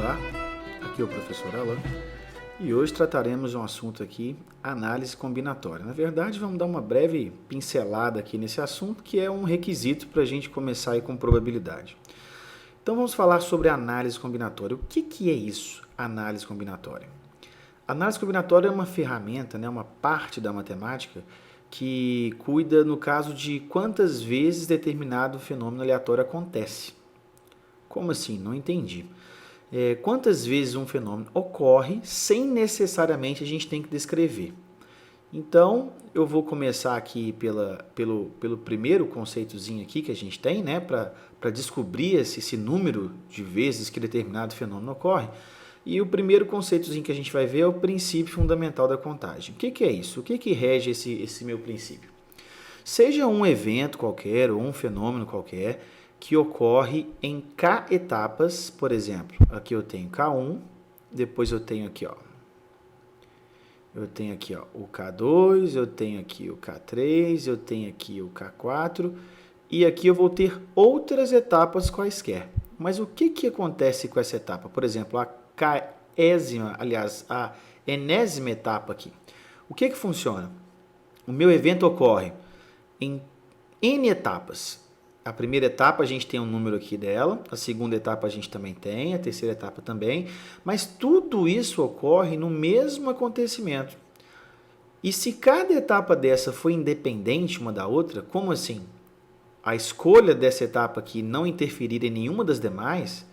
Olá, aqui é o professor Alan e hoje trataremos de um assunto aqui, análise combinatória. Na verdade, vamos dar uma breve pincelada aqui nesse assunto, que é um requisito para a gente começar aí com probabilidade. Então vamos falar sobre análise combinatória. O que é isso, análise combinatória? Análise combinatória é uma ferramenta, uma parte da matemática que cuida, no caso, de quantas vezes determinado fenômeno aleatório acontece. Como assim? Não entendi. Quantas vezes um fenômeno ocorre sem necessariamente a gente tem que descrever. Então, eu vou começar aqui pelo primeiro conceitozinho aqui que a gente tem, para descobrir esse número de vezes que determinado fenômeno ocorre. E o primeiro conceitozinho que a gente vai ver é o princípio fundamental da contagem. O que é isso? O que rege esse meu princípio? Seja um evento qualquer ou um fenômeno qualquer que ocorre em K etapas, por exemplo, aqui eu tenho K1, depois eu tenho aqui, o K2, eu tenho aqui o K3, eu tenho aqui o K4, e aqui eu vou ter outras etapas quaisquer. Mas o que acontece com essa etapa? Por exemplo, a enésima etapa aqui. O que funciona? O meu evento ocorre em N etapas. A primeira etapa a gente tem um número aqui dela, a segunda etapa a gente também tem, a terceira etapa também, mas tudo isso ocorre no mesmo acontecimento. E se cada etapa dessa for independente uma da outra, como assim? A escolha dessa etapa aqui não interferir em nenhuma das demais,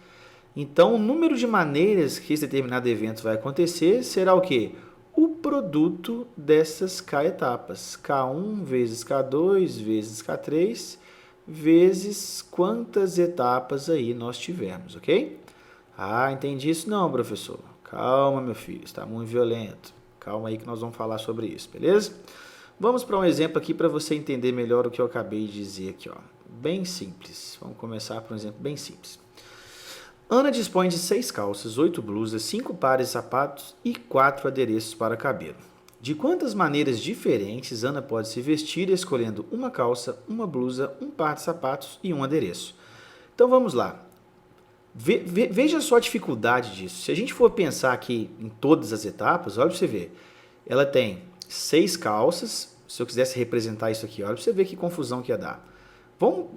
então o número de maneiras que esse determinado evento vai acontecer será o quê? O produto dessas K etapas. K1 vezes K2 vezes K3 vezes quantas etapas aí nós tivermos, ok? Ah, entendi isso não, professor. Calma, meu filho, está muito violento. Calma aí que nós vamos falar sobre isso, beleza? Vamos para um exemplo aqui para você entender melhor o que eu acabei de dizer aqui, ó. Bem simples. Vamos começar por um exemplo bem simples. Ana dispõe de 6 calças, 8 blusas, 5 pares de sapatos e 4 adereços para cabelo. De quantas maneiras diferentes Ana pode se vestir escolhendo uma calça, uma blusa, um par de sapatos e um adereço? Então vamos lá. Veja só a dificuldade disso. Se a gente for pensar aqui em todas as etapas, olha para você ver. Ela tem 6 calças. Se eu quisesse representar isso aqui, olha para você ver que confusão que ia dar. Vamos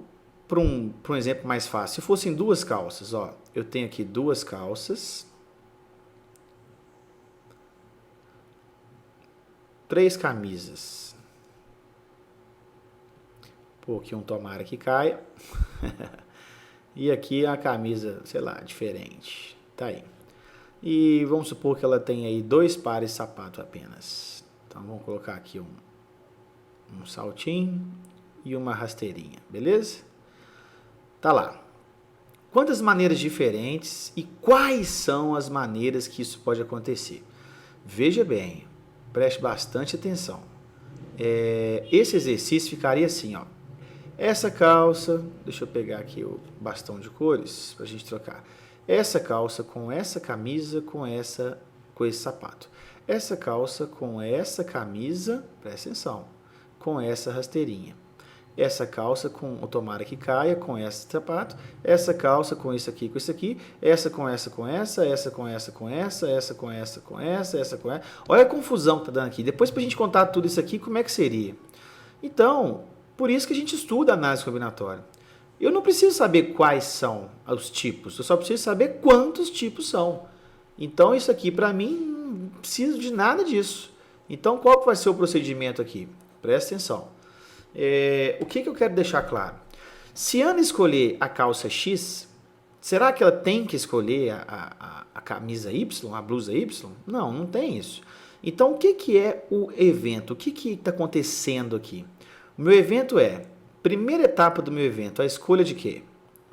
para um exemplo mais fácil. Se fossem 2 calças, eu tenho aqui 2 calças, 3 camisas. Pô, aqui um tomara que caia. E aqui a camisa, sei lá, diferente. Tá aí. E vamos supor que ela tem aí 2 pares de sapato apenas. Então vamos colocar aqui um saltinho e uma rasteirinha, beleza? Tá lá. Quantas maneiras diferentes e quais são as maneiras que isso pode acontecer? Veja bem. Preste bastante atenção. Esse exercício ficaria assim, ó. Essa calça, deixa eu pegar aqui o bastão de cores para a gente trocar. Essa calça com essa camisa com esse sapato. Essa calça com essa camisa, presta atenção, com essa rasteirinha. Essa calça com o tomara que caia, com esse sapato, essa calça com isso aqui, essa com essa, com essa, essa com essa, com essa, essa com essa, com essa com essa. Olha a confusão que tá dando aqui. Depois, para a gente contar tudo isso aqui, como é que seria? Então, por isso que a gente estuda a análise combinatória. Eu não preciso saber quais são os tipos, eu só preciso saber quantos tipos são. Então, isso aqui, para mim, não preciso de nada disso. Então, qual vai ser o procedimento aqui? Presta atenção. O que eu quero deixar claro? Se Ana escolher a calça X, será que ela tem que escolher a camisa Y, a blusa Y? Não, não tem isso. Então, o que é o evento? O que está acontecendo aqui? O meu evento primeira etapa do meu evento, a escolha de quê?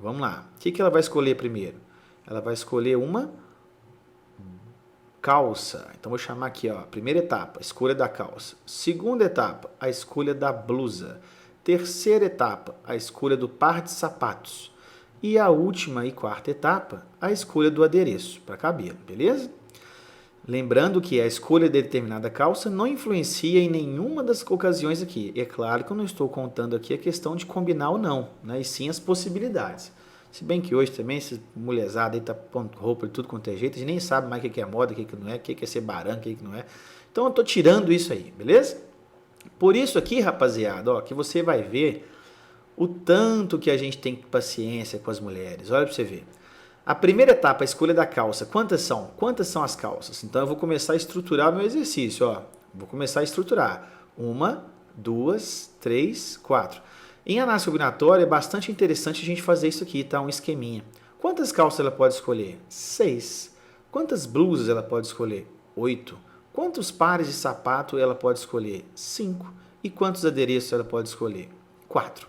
Vamos lá. O que ela vai escolher primeiro? Ela vai escolher uma calça. Então, vou chamar aqui, primeira etapa, a escolha da calça. Segunda etapa, a escolha da blusa. Terceira etapa, a escolha do par de sapatos. E a última e quarta etapa, a escolha do adereço para cabelo, beleza? Lembrando que a escolha de determinada calça não influencia em nenhuma das ocasiões aqui. É claro que eu não estou contando aqui a questão de combinar ou não, e sim as possibilidades. Se bem que hoje também, essa mulherzada aí tá pondo roupa de tudo quanto é jeito, a gente nem sabe mais o que é moda, o que não é, o que é ser barão, o que não é. Então eu tô tirando isso aí, beleza? Por isso aqui, rapaziada, ó, que você vai ver o tanto que a gente tem paciência com as mulheres. Olha pra você ver. A primeira etapa, a escolha da calça, quantas são? Quantas são as calças? Então eu vou começar a estruturar o meu exercício, ó. Vou começar a estruturar. 1, 2, 3, 4. Em análise combinatória é bastante interessante a gente fazer isso aqui, tá? Um esqueminha. Quantas calças ela pode escolher? 6. Quantas blusas ela pode escolher? 8. Quantos pares de sapato ela pode escolher? 5. E quantos adereços ela pode escolher? 4.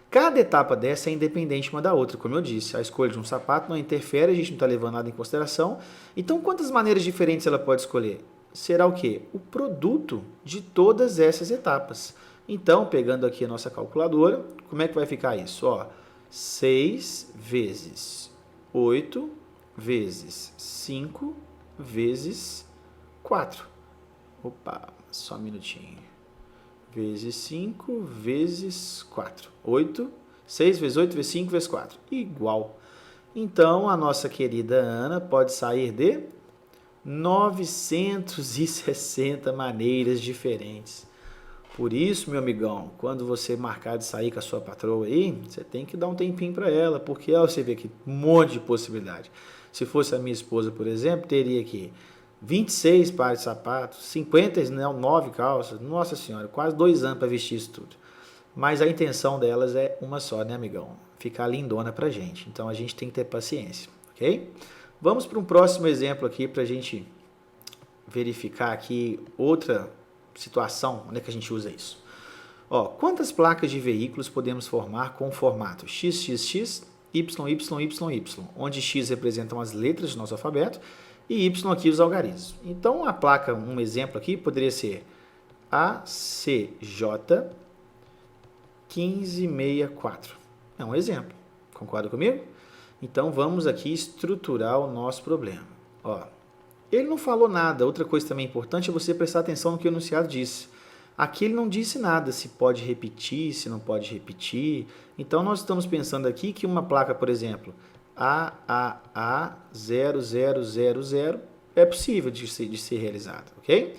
Cada etapa dessa é independente uma da outra, como eu disse. A escolha de um sapato não interfere, a gente não está levando nada em consideração. Então, quantas maneiras diferentes ela pode escolher? Será o quê? O produto de todas essas etapas. Então, pegando aqui a nossa calculadora, como é que vai ficar isso? Ó, 6 vezes 8 vezes 5 vezes 4. Opa, só um minutinho. Vezes 5 vezes 4. 8. 6 vezes 8 vezes 5 vezes 4. Igual. Então, a nossa querida Ana pode sair de 960 maneiras diferentes. Por isso, meu amigão, quando você marcar de sair com a sua patroa aí, você tem que dar um tempinho para ela, porque ó, você vê aqui um monte de possibilidade. Se fosse a minha esposa, por exemplo, teria aqui 26 pares de sapatos, 59 calças, nossa senhora, quase 2 anos para vestir isso tudo. Mas a intenção delas é uma só, né, amigão? Ficar lindona pra gente. Então a gente tem que ter paciência, ok? Vamos para um próximo exemplo aqui para a gente verificar aqui outra situação onde é que a gente usa isso. Ó, quantas placas de veículos podemos formar com o formato XXX, YYYY, onde X representam as letras do nosso alfabeto e Y aqui os algarismos. Então, a placa, um exemplo aqui, poderia ser ACJ 1564. É um exemplo. Concorda comigo? Então, vamos aqui estruturar o nosso problema. Ó, ele não falou nada. Outra coisa também importante é você prestar atenção no que o enunciado disse. Aqui ele não disse nada, se pode repetir, se não pode repetir. Então, nós estamos pensando aqui que uma placa, por exemplo, AAA0000 é possível de ser realizada, ok?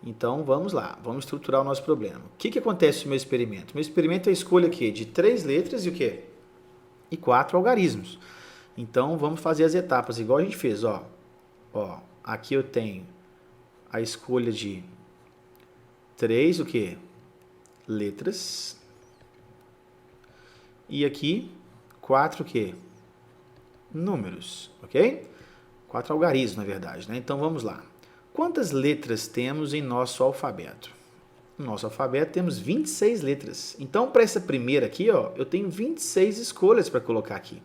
Então, vamos lá, vamos estruturar o nosso problema. O que acontece no meu experimento? Meu experimento é a escolha aqui de 3 letras e o quê? E 4 algarismos. Então, vamos fazer as etapas, igual a gente fez, ó. Ó, aqui eu tenho a escolha de 3, o quê? Letras. E aqui, 4, o quê? Números, ok? 4 algarismos, na verdade, né? Então, vamos lá. Quantas letras temos em nosso alfabeto? No nosso alfabeto temos 26 letras. Então, para essa primeira aqui, ó, eu tenho 26 escolhas para colocar aqui.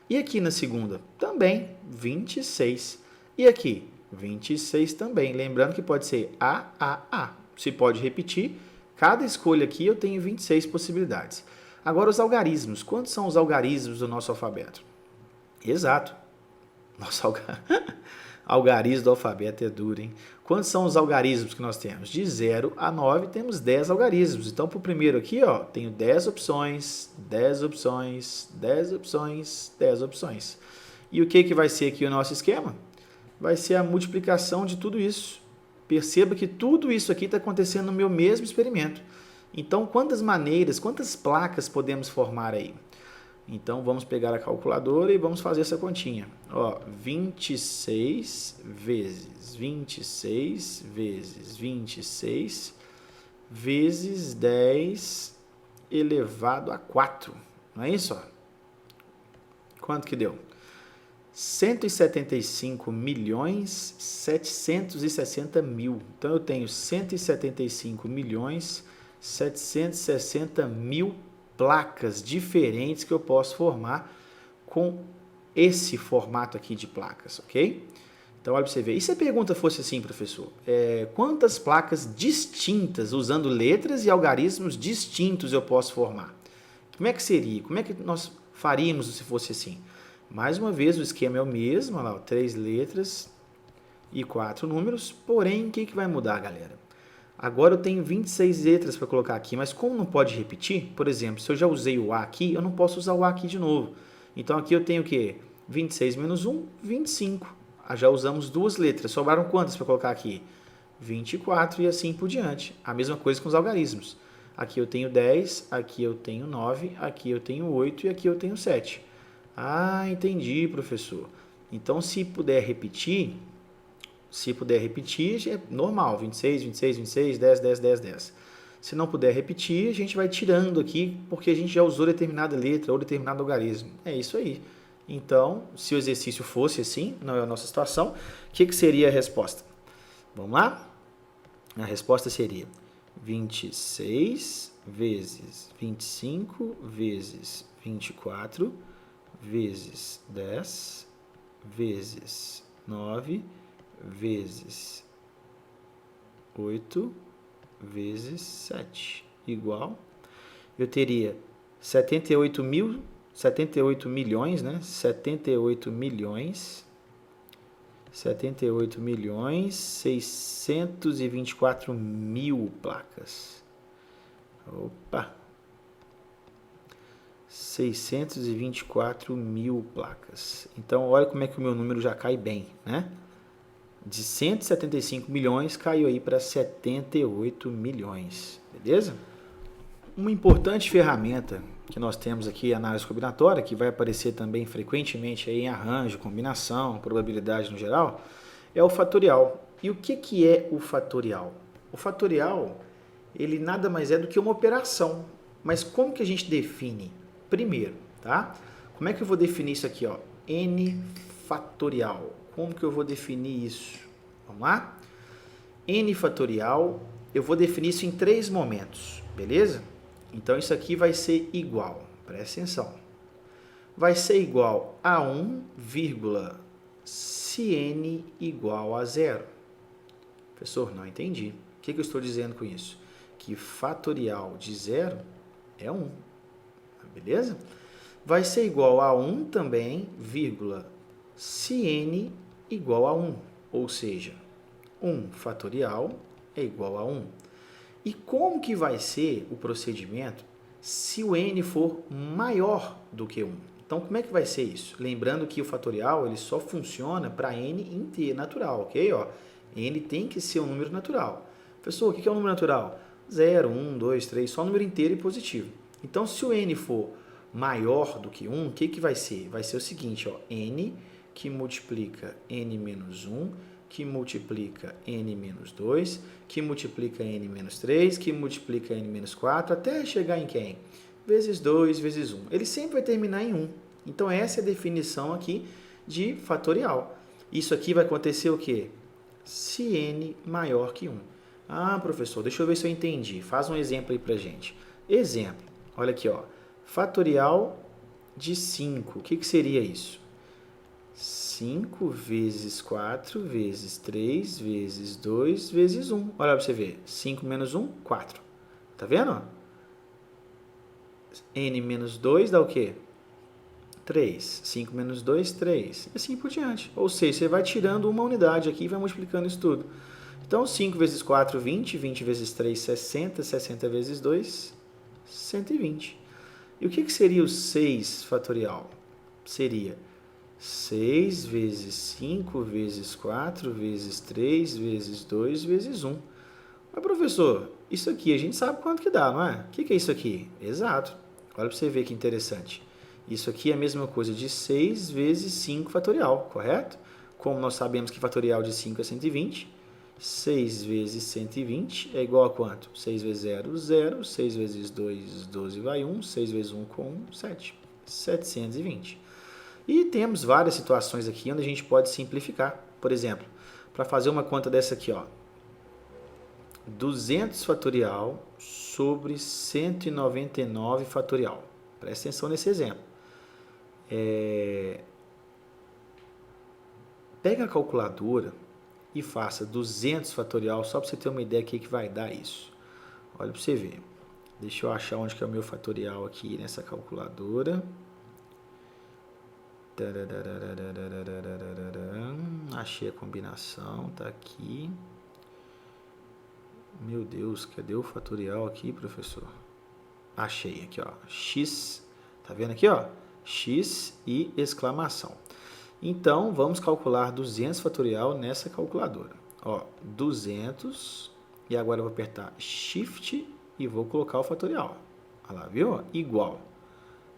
E aqui na segunda? Também, 26. E aqui? 26 também. Lembrando que pode ser A. Se pode repetir, cada escolha aqui eu tenho 26 possibilidades. Agora, os algarismos. Quantos são os algarismos do nosso alfabeto? Exato. Nossa, algarismo do alfabeto é duro, hein? Quantos são os algarismos que nós temos? De 0 a 9 temos 10 algarismos. Então, para o primeiro aqui, ó, tenho 10 opções, 10 opções, 10 opções, 10 opções. E o que vai ser aqui o nosso esquema? Vai ser a multiplicação de tudo isso. Perceba que tudo isso aqui está acontecendo no meu mesmo experimento. Então, quantas maneiras, quantas placas podemos formar aí? Então, vamos pegar a calculadora e vamos fazer essa continha. Ó, 26 vezes 26 vezes 26 vezes 10 elevado a 4. Não é isso? Ó? Quanto que deu? 175.760.000. Então, eu tenho 175.760.000 placas diferentes que eu posso formar com esse formato aqui de placas, ok? Então, olha para você ver. E se a pergunta fosse assim, professor? Quantas placas distintas, usando letras e algarismos distintos, eu posso formar? Como é que seria? Como é que nós faríamos se fosse assim? Mais uma vez, o esquema é o mesmo, olha lá, 3 letras e 4 números, porém, o que vai mudar, galera? Agora eu tenho 26 letras para colocar aqui, mas como não pode repetir, por exemplo, se eu já usei o A aqui, eu não posso usar o A aqui de novo. Então aqui eu tenho o quê? 26 menos 1, 25. Já usamos duas letras. Sobraram quantas para colocar aqui? 24 e assim por diante. A mesma coisa com os algarismos. Aqui eu tenho 10, aqui eu tenho 9, aqui eu tenho 8 e aqui eu tenho 7. Ah, entendi, professor. Então, se puder repetir, é normal. 26, 26, 26, 10, 10, 10, 10. Se não puder repetir, a gente vai tirando aqui, porque a gente já usou determinada letra ou determinado algarismo. É isso aí. Então, se o exercício fosse assim, não é a nossa situação, o que seria a resposta? Vamos lá? A resposta seria 26 vezes 25 vezes 24 vezes 10 vezes 9 vezes 8 vezes 7 igual. Eu teria 78 milhões, né? 78 milhões 624 mil placas. Opa! 624 mil placas. Então, olha como é que o meu número já cai bem, né? De 175 milhões caiu aí para 78 milhões, beleza? Uma importante ferramenta que nós temos aqui, análise combinatória, que vai aparecer também frequentemente aí em arranjo, combinação, probabilidade no geral, é o fatorial. E o que é o fatorial? O fatorial, ele nada mais é do que uma operação. Mas como que a gente define? Primeiro, tá? Como é que eu vou definir isso aqui, ó? N fatorial. Como que eu vou definir isso? Vamos lá? N fatorial, eu vou definir isso em 3 momentos, beleza? Então, isso aqui vai ser igual, presta atenção, vai ser igual a 1, se n igual a 0. Professor, não entendi. O que eu estou dizendo com isso? Que fatorial de 0 é 1, beleza? Vai ser igual a 1 também, se n igual a 1, ou seja, 1 fatorial é igual a 1. E como que vai ser o procedimento se o n for maior do que 1? Então, como é que vai ser isso? Lembrando que o fatorial ele só funciona para n inteiro natural, ok? Ó, n tem que ser um número natural. Professor, o que é um número natural? 0, 1, 2, 3, só número inteiro e positivo. Então, se o n for maior do que 1, o que vai ser? Vai ser o seguinte, ó, n que multiplica n menos 1, que multiplica n menos 2, que multiplica n menos 3, que multiplica n menos 4, até chegar em quem? Vezes 2, vezes 1. Ele sempre vai terminar em 1. Então, essa é a definição aqui de fatorial. Isso aqui vai acontecer o quê? Se n maior que 1. Ah, professor, deixa eu ver se eu entendi. Faz um exemplo aí pra gente. Exemplo, olha aqui, ó. Fatorial de 5. O que seria isso? 5 vezes 4 vezes 3 vezes 2 vezes 1. Olha para você ver. 5 menos 1, 4. Tá vendo? N menos 2 dá o quê? 3. 5 menos 2, 3. E assim por diante. Ou seja, você vai tirando uma unidade aqui e vai multiplicando isso tudo. Então, 5 vezes 4, 20. 20 vezes 3, 60. 60 vezes 2, 120. E o que seria o 6 fatorial? Seria 6 vezes 5 vezes 4 vezes 3 vezes 2 vezes 1. Mas, professor, isso aqui a gente sabe quanto que dá, não é? O que é isso aqui? Exato. Olha para você ver que interessante. Isso aqui é a mesma coisa de 6 vezes 5 fatorial, correto? Como nós sabemos que fatorial de 5 é 120, 6 vezes 120 é igual a quanto? 6 vezes 0, 0. 6 vezes 2, 12 vai 1. 6 vezes 1 com 1, 7. 720. E temos várias situações aqui onde a gente pode simplificar. Por exemplo, para fazer uma conta dessa aqui, ó, 200 fatorial sobre 199 fatorial. Presta atenção nesse exemplo. Pega a calculadora e faça 200 fatorial, só para você ter uma ideia aqui que vai dar isso. Olha para você ver. Deixa eu achar onde que é o meu fatorial aqui nessa calculadora. Achei a combinação, tá aqui. Meu Deus, cadê o fatorial aqui, professor? Achei aqui, ó. X, tá vendo aqui, ó? x e exclamação. Então, vamos calcular 200 fatorial nessa calculadora. Ó, 200, e agora eu vou apertar Shift e vou colocar o fatorial. Olha lá, viu? Igual.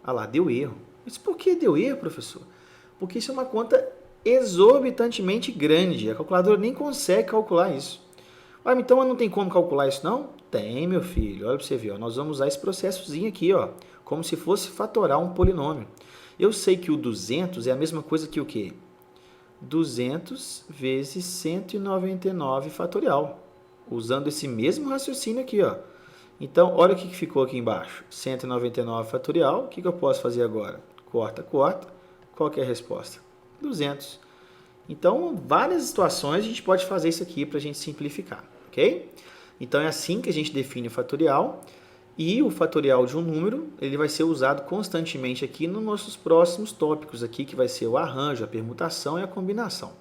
Olha lá, deu erro. Mas por que deu erro, professor? Porque isso é uma conta exorbitantemente grande. A calculadora nem consegue calcular isso. Ah, então não tem como calcular isso não? Tem, meu filho. Olha para você ver. Ó. Nós vamos usar esse processozinho aqui, ó, como se fosse fatorar um polinômio. Eu sei que o 200 é a mesma coisa que o quê? 200 vezes 199 fatorial. Usando esse mesmo raciocínio aqui, ó. Então, olha o que ficou aqui embaixo. 199 fatorial. O que eu posso fazer agora? Corta, corta. Qual que é a resposta? 200. Então, várias situações a gente pode fazer isso aqui para a gente simplificar, ok? Então, é assim que a gente define o fatorial. E o fatorial de um número, ele vai ser usado constantemente aqui nos nossos próximos tópicos aqui, que vai ser o arranjo, a permutação e a combinação.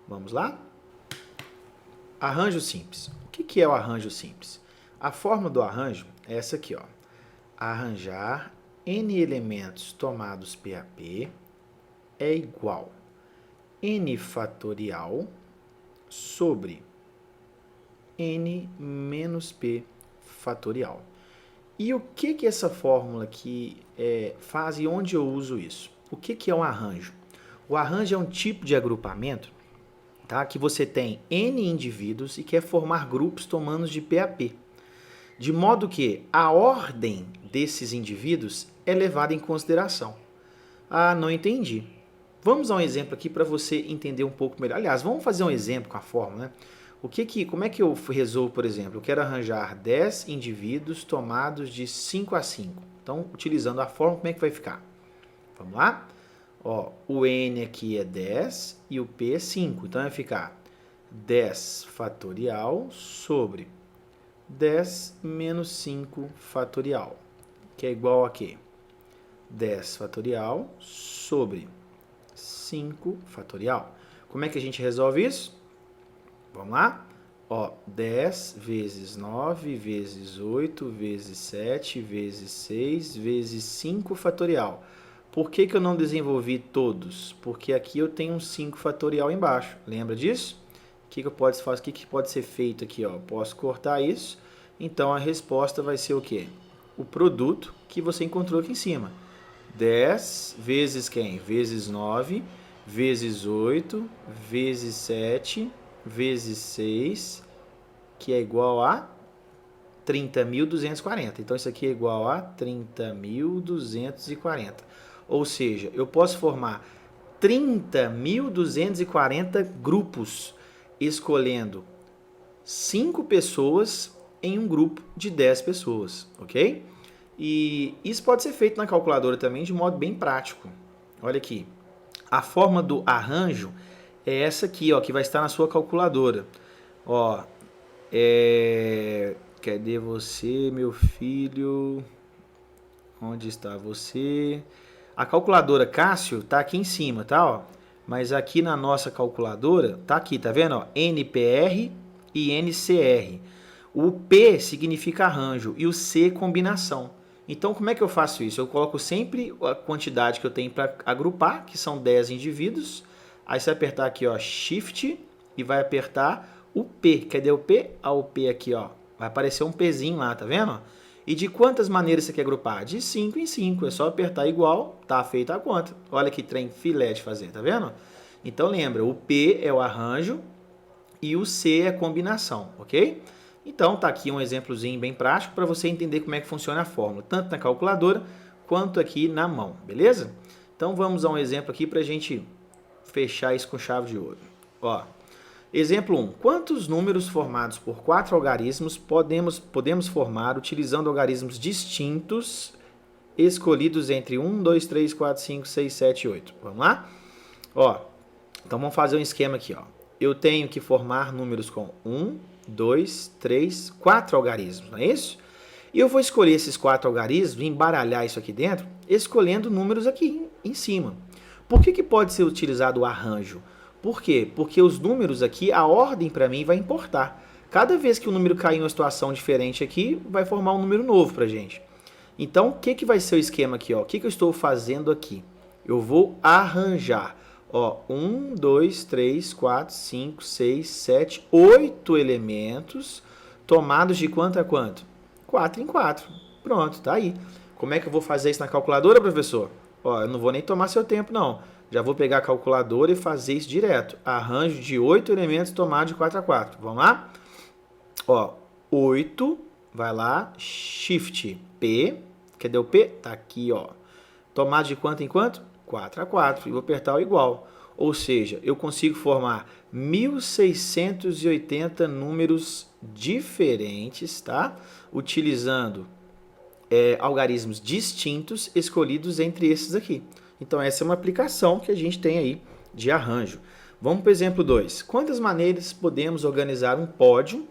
Vamos lá? Arranjo simples. O que é o arranjo simples? A forma do arranjo é essa aqui, ó. Arranjar n elementos tomados PAP é igual n fatorial sobre n menos p fatorial. E o que essa fórmula aqui faz e onde eu uso isso? O que é um arranjo? O arranjo é um tipo de agrupamento, tá, que você tem n indivíduos e quer formar grupos tomando de PAP. De modo que a ordem desses indivíduos é levada em consideração. Ah, não entendi. Vamos dar um exemplo aqui para você entender um pouco melhor. Aliás, vamos fazer um exemplo com a fórmula, né? Como é que eu resolvo, por exemplo? Eu quero arranjar 10 indivíduos tomados de 5 a 5. Então, utilizando a fórmula, como é que vai ficar? Vamos lá? Ó, o n aqui é 10 e o p é 5. Então, vai ficar 10 fatorial sobre 10 menos 5 fatorial, que é igual a quê? 10 fatorial sobre 5 fatorial. Como é que a gente resolve isso? Vamos lá? Ó, 10 vezes 9 vezes 8 vezes 7 vezes 6 vezes 5 fatorial. Por que eu não desenvolvi todos? Porque aqui eu tenho um 5 fatorial embaixo. Lembra disso? O que eu posso fazer? O que pode ser feito aqui? Ó? Posso cortar isso. Então, a resposta vai ser o quê? O produto que você encontrou aqui em cima. 10 vezes quem? Vezes 9, vezes 8, vezes 7, vezes 6, que é igual a 30.240. Então, isso aqui é igual a 30.240. Ou seja, eu posso formar 30.240 grupos, escolhendo 5 pessoas em um grupo de 10 pessoas, ok? E isso pode ser feito na calculadora também de modo bem prático. Olha aqui, a forma do arranjo é essa aqui, ó, que vai estar na sua calculadora. Ó, cadê você, meu filho? Onde está você? A calculadora Cássio tá aqui em cima, tá? Ó. Mas aqui na nossa calculadora, tá aqui, tá vendo? Ó, NPR e NCR. O P significa arranjo e o C combinação. Então, como é que eu faço isso? Eu coloco sempre a quantidade que eu tenho para agrupar, que são 10 indivíduos. Aí você vai apertar aqui, ó, Shift, e vai apertar o P. Cadê o P? Ah, o P aqui, ó. Vai aparecer um Pzinho lá, tá vendo? E de quantas maneiras você quer agrupar? De 5 em 5. É só apertar igual, tá feita a conta. Olha que trem filé de fazer, tá vendo? Então, lembra, o P é o arranjo e o C é a combinação, ok? Então, tá aqui um exemplozinho bem prático para você entender como é que funciona a fórmula, tanto na calculadora quanto aqui na mão, beleza? Então, vamos a um exemplo aqui para a gente fechar isso com chave de ouro. Ó, exemplo 1. Quantos números formados por 4 algarismos podemos formar utilizando algarismos distintos escolhidos entre 1, 2, 3, 4, 5, 6, 7 e 8? Vamos lá? Ó, então vamos fazer um esquema aqui, ó. Eu tenho que formar números com 1, 2, 3, 4 algarismos, não é isso? E eu vou escolher esses 4 algarismos, embaralhar isso aqui dentro, escolhendo números aqui em cima. Por que pode ser utilizado o arranjo? Por quê? Porque os números aqui, a ordem para mim vai importar. Cada vez que o número cair em uma situação diferente aqui, vai formar um número novo para a gente. Então, o que vai ser o esquema aqui? O que eu estou fazendo aqui? Eu vou arranjar. 1, 2, 3, 4, 5, 6, 7, 8 elementos tomados de quanto a quanto? 4 em 4. Pronto, tá aí. Como é que eu vou fazer isso na calculadora, professor? Eu não vou nem tomar seu tempo, não. Já vou pegar a calculadora e fazer isso direto. Arranjo de 8 elementos tomados de 4 a 4. Vamos lá? 8, vai lá, Shift P. Cadê o P? Tá aqui, Tomado de quanto em quanto? 4 a 4. E vou apertar o igual. Ou seja, eu consigo formar 1.680 números diferentes, tá? Utilizando algarismos distintos escolhidos entre esses aqui. Então, essa é uma aplicação que a gente tem aí de arranjo. Vamos para o exemplo 2. Quantas maneiras podemos organizar um pódio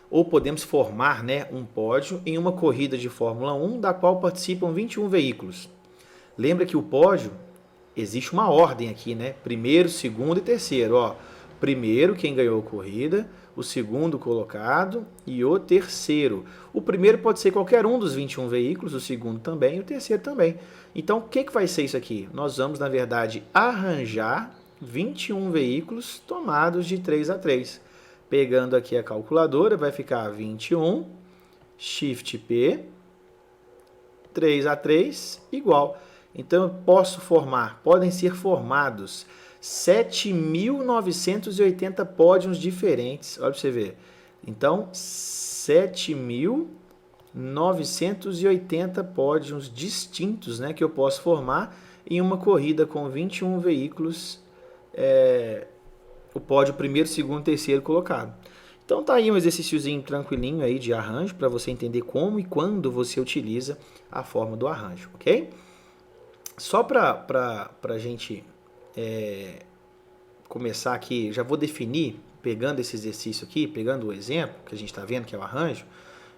ou podemos formar, um pódio em uma corrida de Fórmula 1 da qual participam 21 veículos? Lembra que o pódio, existe uma ordem aqui, Primeiro, segundo e terceiro. Primeiro, quem ganhou a corrida, o segundo colocado e o terceiro. O primeiro pode ser qualquer um dos 21 veículos, o segundo também e o terceiro também. Então, o que vai ser isso aqui? Nós vamos, na verdade, arranjar 21 veículos tomados de 3 a 3. Pegando aqui a calculadora, vai ficar 21, Shift P, 3 a 3, igual. Então, eu posso formar, podem ser formados 7.980 pódios diferentes. Olha para você ver. Então, 7.980 pódios distintos, que eu posso formar em uma corrida com 21 veículos, o pódio primeiro, segundo, terceiro colocado. Então tá aí um exercíciozinho tranquilinho aí de arranjo para você entender como e quando você utiliza a forma do arranjo, ok? Só para a gente começar aqui, já vou definir, pegando esse exercício aqui, pegando o exemplo que a gente está vendo, que é o arranjo,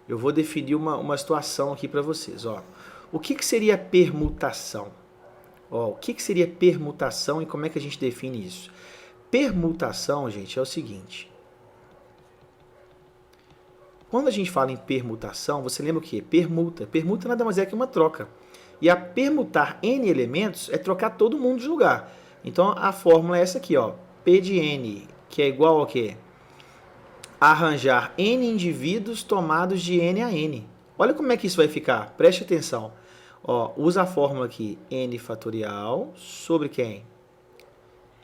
eu vou definir uma situação aqui para vocês. O que seria permutação? O que seria permutação e como é que a gente define isso? Permutação, gente, é o seguinte. Quando a gente fala em permutação, você lembra o quê? Permuta. Permuta nada mais é que uma troca. E a permutar N elementos é trocar todo mundo de lugar. Então, a fórmula é essa aqui, P de N, que é igual ao quê? Arranjar N indivíduos tomados de N a N. Olha como é que isso vai ficar. Preste atenção. Usa a fórmula aqui, N fatorial sobre quem?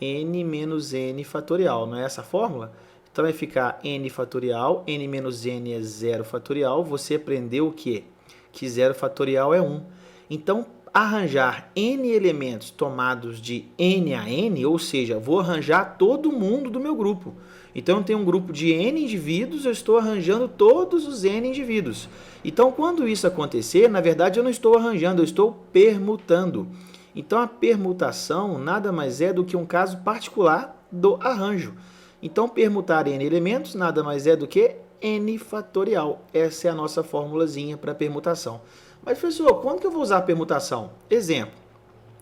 N menos N fatorial. Não é essa a fórmula? Então, vai ficar N fatorial, N menos N é 0 fatorial. Você aprendeu o quê? Que 0 fatorial é 1. Então, arranjar N elementos tomados de N a N, ou seja, vou arranjar todo mundo do meu grupo. Então, eu tenho um grupo de N indivíduos, eu estou arranjando todos os N indivíduos. Então, quando isso acontecer, na verdade, eu não estou arranjando, eu estou permutando. Então, a permutação nada mais é do que um caso particular do arranjo. Então, permutar N elementos nada mais é do que N fatorial. Essa é a nossa formulazinha para permutação. Mas, professor, quando que eu vou usar a permutação? Exemplo.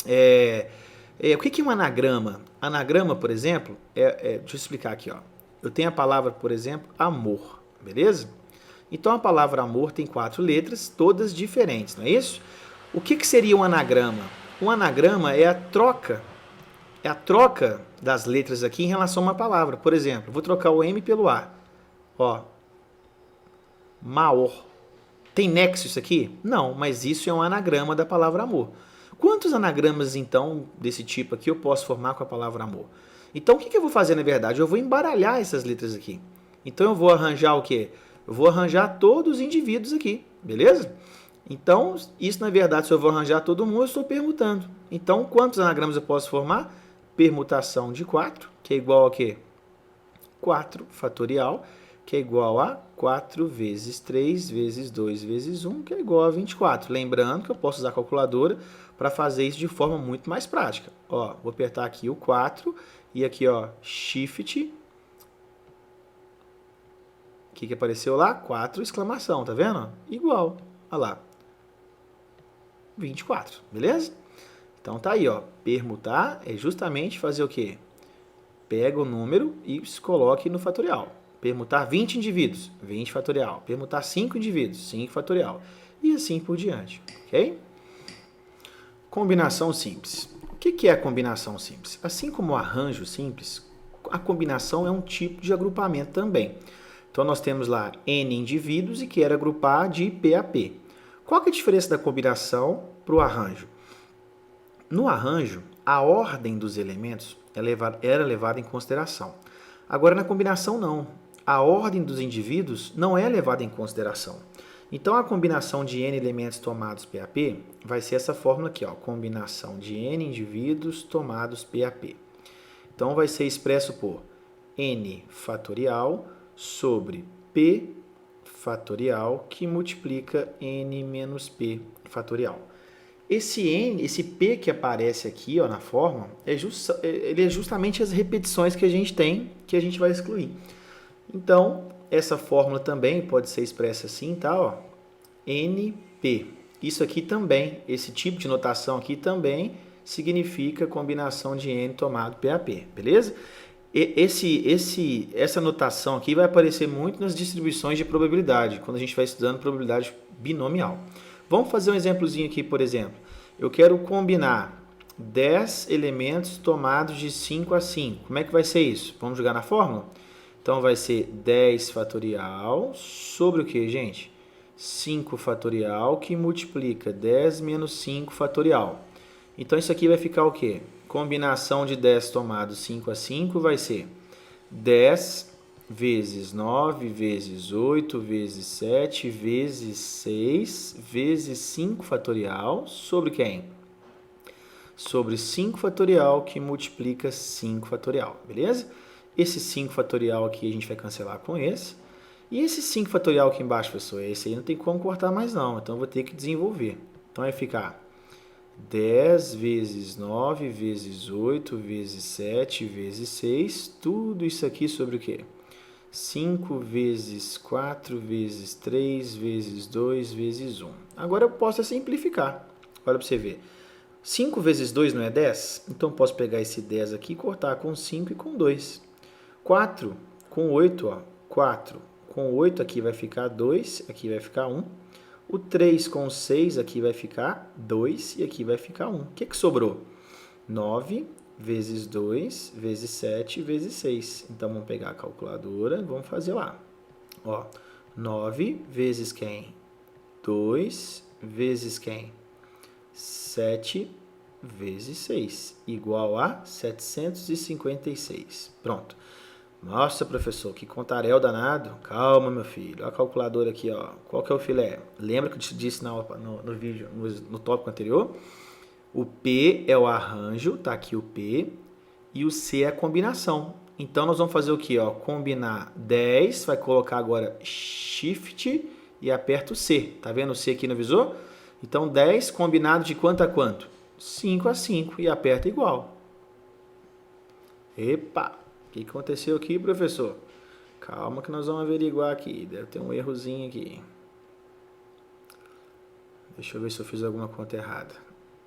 O que é um anagrama? Anagrama, por exemplo, deixa eu explicar aqui. Eu tenho a palavra, por exemplo, amor. Beleza? Então, a palavra amor tem 4 letras, todas diferentes, não é isso? O que seria um anagrama? Um anagrama é a troca das letras aqui em relação a uma palavra. Por exemplo, vou trocar o M pelo A. Maior. Tem nexo isso aqui? Não, mas isso é um anagrama da palavra amor. Quantos anagramas, então, desse tipo aqui eu posso formar com a palavra amor? Então, o que eu vou fazer, na verdade? Eu vou embaralhar essas letras aqui. Então, eu vou arranjar o quê? Eu vou arranjar todos os indivíduos aqui, beleza? Então, isso, na verdade, se eu vou arranjar todo mundo, eu estou permutando. Então, quantos anagramas eu posso formar? Permutação de 4, que é igual a quê? 4 fatorial, que é igual a 4 vezes 3 vezes 2 vezes 1, que é igual a 24. Lembrando que eu posso usar a calculadora para fazer isso de forma muito mais prática. Vou apertar aqui o 4 e aqui, Shift. O que apareceu lá? 4, exclamação, tá vendo? Igual. Olha lá. 24, beleza? Então tá aí, permutar é justamente fazer o quê? Pega o número e se coloque no fatorial. Permutar 20 indivíduos, 20 fatorial. Permutar 5 indivíduos, 5 fatorial. e assim por diante, ok? Combinação simples. O que é a combinação simples? Assim como o arranjo simples, a combinação é um tipo de agrupamento também. Então, nós temos lá N indivíduos e quero agrupar de P a P. Qual que é a diferença da combinação para o arranjo? No arranjo, a ordem dos elementos era levada em consideração. Agora, na combinação, não. A ordem dos indivíduos não é levada em consideração. Então, a combinação de N elementos tomados P a P vai ser essa fórmula aqui, ó, combinação de N indivíduos tomados P a P. Então, vai ser expresso por N fatorial sobre P fatorial que multiplica N menos P fatorial. Esse N, esse P que aparece aqui, ó, na fórmula, ele é justamente as repetições que a gente tem, que a gente vai excluir. Então, essa fórmula também pode ser expressa assim, tá? Ó, NP. Isso aqui também, esse tipo de notação aqui também significa combinação de N tomado P a P, beleza? Essa notação aqui vai aparecer muito nas distribuições de probabilidade, quando a gente vai estudando probabilidade binomial. Vamos fazer um exemplozinho aqui, por exemplo. Eu quero combinar 10 elementos tomados de 5 a 5. Como é que vai ser isso? Vamos jogar na fórmula? Então, vai ser 10 fatorial sobre o que, gente? 5 fatorial que multiplica 10 menos 5 fatorial. Então, isso aqui vai ficar o quê? Combinação de 10 tomados 5 a 5 vai ser 10 vezes 9 vezes 8 vezes 7 vezes 6 vezes 5 fatorial sobre quem? Sobre 5 fatorial que multiplica 5 fatorial, beleza? Esse 5 fatorial aqui a gente vai cancelar com esse. E esse 5 fatorial aqui embaixo, pessoal, esse aí não tem como cortar mais não, então eu vou ter que desenvolver. Então vai ficar 10 vezes 9 vezes 8 vezes 7 vezes 6, tudo isso aqui sobre o quê? 5 vezes 4 vezes 3 vezes 2 vezes 1. Agora eu posso simplificar. Olha para você ver. 5 vezes 2 não é 10? Então eu posso pegar esse 10 aqui e cortar com 5 e com 2. 4 com 8, ó. 4 com 8 aqui vai ficar 2, aqui vai ficar 1. O 3 com 6 aqui vai ficar 2 e aqui vai ficar 1. O que sobrou? 9 vezes 2 vezes 7 vezes 6. Então, vamos pegar a calculadora e vamos fazer lá. Ó, 9 vezes quem? 2 vezes quem? 7 vezes 6, igual a 756. Pronto. Nossa, professor, que contarel danado. Calma, meu filho. Olha a calculadora aqui, ó. Qual que é o filé? Lembra que eu te disse no vídeo, no tópico anterior? O P é o arranjo, tá aqui o P, e o C é a combinação. Então, nós vamos fazer o quê? Ó? Combinar 10, vai colocar agora Shift e aperta o C. Tá vendo o C aqui no visor? Então, 10 combinado de quanto a quanto? 5 a 5 e aperta igual. Epa! O que aconteceu aqui, professor? Calma que nós vamos averiguar aqui. Deve ter um errozinho aqui. Deixa eu ver se eu fiz alguma conta errada.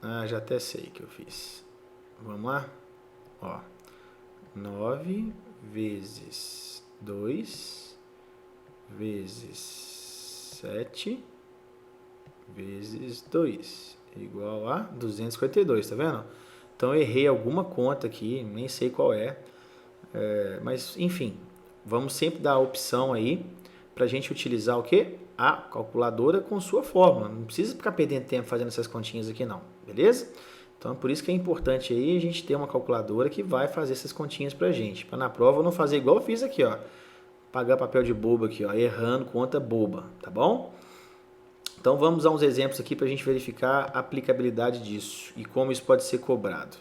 Ah, já até sei que eu fiz. Vamos lá? Ó, 9 vezes 2 vezes 7 vezes 2 igual a 252, tá vendo? Então, eu errei alguma conta aqui, nem sei qual é. Mas, enfim, vamos sempre dar a opção aí para a gente utilizar o quê? A calculadora com sua fórmula. Não precisa ficar perdendo tempo fazendo essas continhas aqui não, beleza? Então, por isso que é importante aí a gente ter uma calculadora que vai fazer essas continhas pra gente. Para na prova eu não fazer igual eu fiz aqui, ó. Pagar papel de bobo aqui, ó, errando conta boba, tá bom? Então, vamos a uns exemplos aqui para a gente verificar a aplicabilidade disso e como isso pode ser cobrado.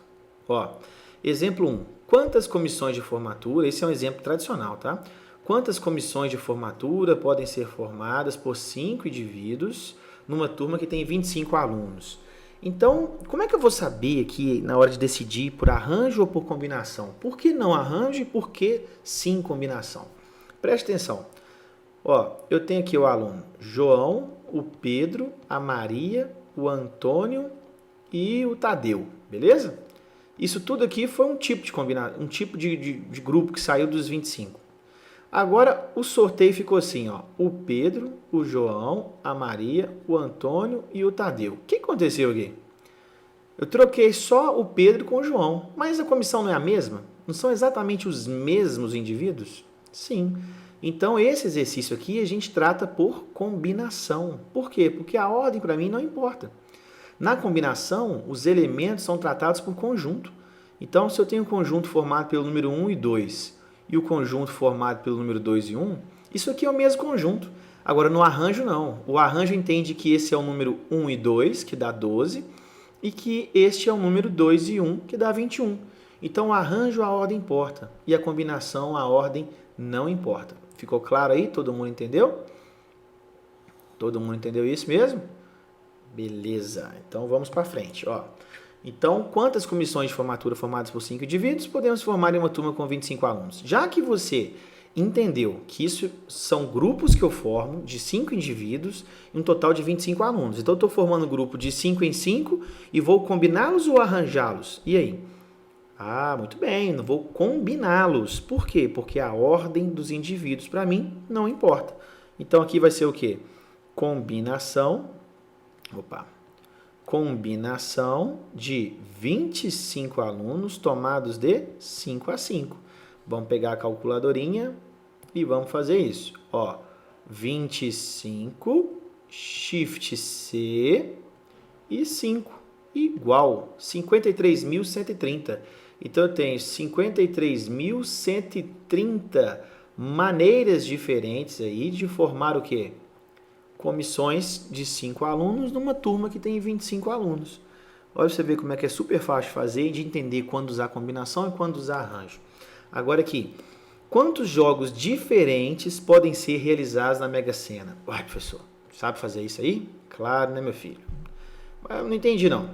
Ó, exemplo 1. Quantas comissões de formatura, esse é um exemplo tradicional, tá? Quantas comissões de formatura podem ser formadas por 5 indivíduos numa turma que tem 25 alunos? Então, como é que eu vou saber aqui na hora de decidir por arranjo ou por combinação? Por que não arranjo e por que sim combinação? Preste atenção. Ó, eu tenho aqui o aluno João, o Pedro, a Maria, o Antônio e o Tadeu, beleza? Isso tudo aqui foi um tipo de combinado, um tipo de grupo que saiu dos 25. Agora o sorteio ficou assim, ó, o Pedro, o João, a Maria, o Antônio e o Tadeu. O que aconteceu aqui? Eu troquei só o Pedro com o João, mas a comissão não é a mesma? Não são exatamente os mesmos indivíduos? Sim. Então esse exercício aqui a gente trata por combinação. Por quê? Porque a ordem para mim não importa. Na combinação, os elementos são tratados por conjunto. Então, se eu tenho um conjunto formado pelo número 1 e 2 e o conjunto formado pelo número 2 e 1, isso aqui é o mesmo conjunto. Agora, no arranjo, não. O arranjo entende que esse é o número 1 e 2, que dá 12, e que este é o número 2 e 1, que dá 21. Então, o arranjo, a ordem importa, e a combinação, a ordem não importa. Ficou claro aí? Todo mundo entendeu? Todo mundo entendeu isso mesmo? Beleza, então vamos para frente. Ó. Então, quantas comissões de formatura formadas por 5 indivíduos podemos formar em uma turma com 25 alunos? Já que você entendeu que isso são grupos que eu formo de 5 indivíduos em um total de 25 alunos. Então, eu estou formando um grupo de 5 em 5 e vou combiná-los ou arranjá-los? E aí? Ah, muito bem, não vou combiná-los. Por quê? Porque a ordem dos indivíduos, para mim, não importa. Então, aqui vai ser o quê? Combinação de 25 alunos tomados de 5 a 5. Vamos pegar a calculadorinha e vamos fazer isso. Ó, 25, Shift C e 5, igual 53.130. Então, eu tenho 53.130 maneiras diferentes aí de formar o quê? Comissões de 5 alunos numa turma que tem 25 alunos. Olha você ver como é que é super fácil de fazer e de entender quando usar combinação e quando usar arranjo. Agora aqui, quantos jogos diferentes podem ser realizados na Mega Sena? Uai, professor, sabe fazer isso aí? Claro, né, meu filho? Mas eu não entendi, não.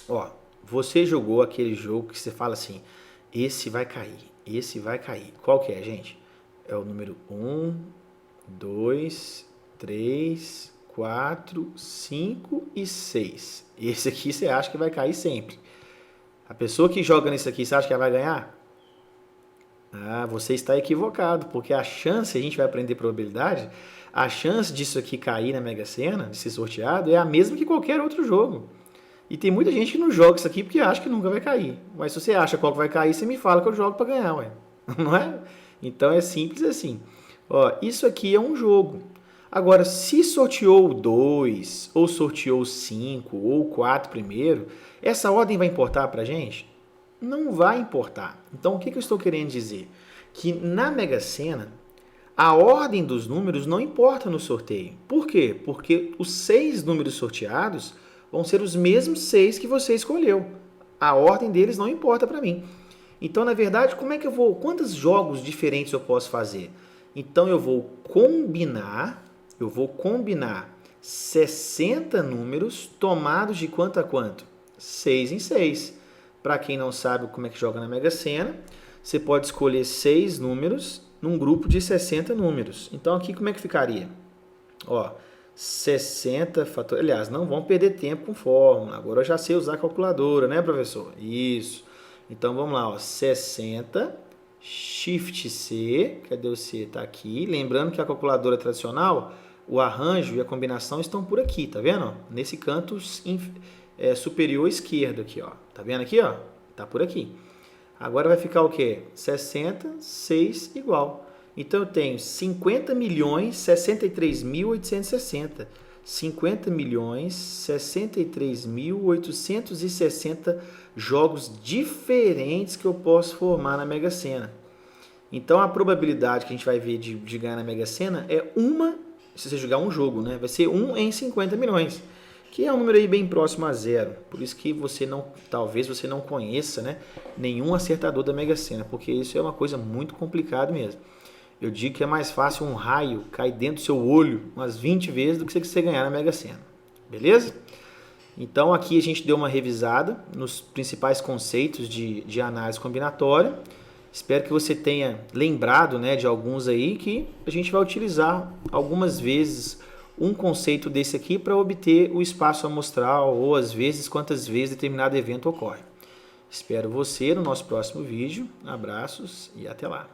Ó, você jogou aquele jogo que você fala assim, esse vai cair, esse vai cair. Qual que é, gente? É o número 1, 2, 3, 4, 5 e 6. Esse aqui você acha que vai cair sempre. A pessoa que joga nesse aqui, você acha que ela vai ganhar? Ah, você está equivocado, porque a chance, a gente vai aprender probabilidade, a chance disso aqui cair na Mega Sena, de ser sorteado, é a mesma que qualquer outro jogo. E tem muita gente que não joga isso aqui porque acha que nunca vai cair. Mas se você acha qual que vai cair, você me fala que eu jogo para ganhar, ué. Não é? Então é simples assim. Ó, isso aqui é um jogo. Agora, se sorteou 2, ou sorteou 5, ou 4 primeiro, essa ordem vai importar para a gente? Não vai importar. Então, o que eu estou querendo dizer? Que na Mega Sena, a ordem dos números não importa no sorteio. Por quê? Porque os 6 números sorteados vão ser os mesmos 6 que você escolheu. A ordem deles não importa para mim. Então, na verdade, quantos jogos diferentes eu posso fazer? Então, eu vou combinar 60 números tomados de quanto a quanto? 6 em 6. Para quem não sabe como é que joga na Mega Sena, você pode escolher 6 números num grupo de 60 números. Então, aqui como é que ficaria? Ó, 60 fatores. Aliás, não vamos perder tempo com fórmula. Agora eu já sei usar a calculadora, né, professor? Isso. Então, vamos lá, ó, 60, Shift C, cadê o C? Está aqui. Lembrando que a calculadora tradicional, o arranjo e a combinação estão por aqui, tá vendo? Nesse canto superior esquerdo aqui, ó. Tá vendo aqui, ó? Tá por aqui. Agora vai ficar o quê? 60, 6 igual. Então eu tenho 50.063.860. 50.063.860 jogos diferentes que eu posso formar na Mega Sena. Então a probabilidade que a gente vai ver de ganhar na Mega Sena é se você jogar um jogo, né? Vai ser 1 em 50 milhões, que é um número aí bem próximo a zero. Por isso que talvez você não conheça, né, nenhum acertador da Mega Sena, porque isso é uma coisa muito complicada mesmo. Eu digo que é mais fácil um raio cair dentro do seu olho umas 20 vezes do que você ganhar na Mega Sena. Beleza? Então aqui a gente deu uma revisada nos principais conceitos de análise combinatória. Espero que você tenha lembrado, né, de alguns aí que a gente vai utilizar algumas vezes um conceito desse aqui para obter o espaço amostral ou às vezes quantas vezes determinado evento ocorre. Espero você no nosso próximo vídeo. Abraços e até lá.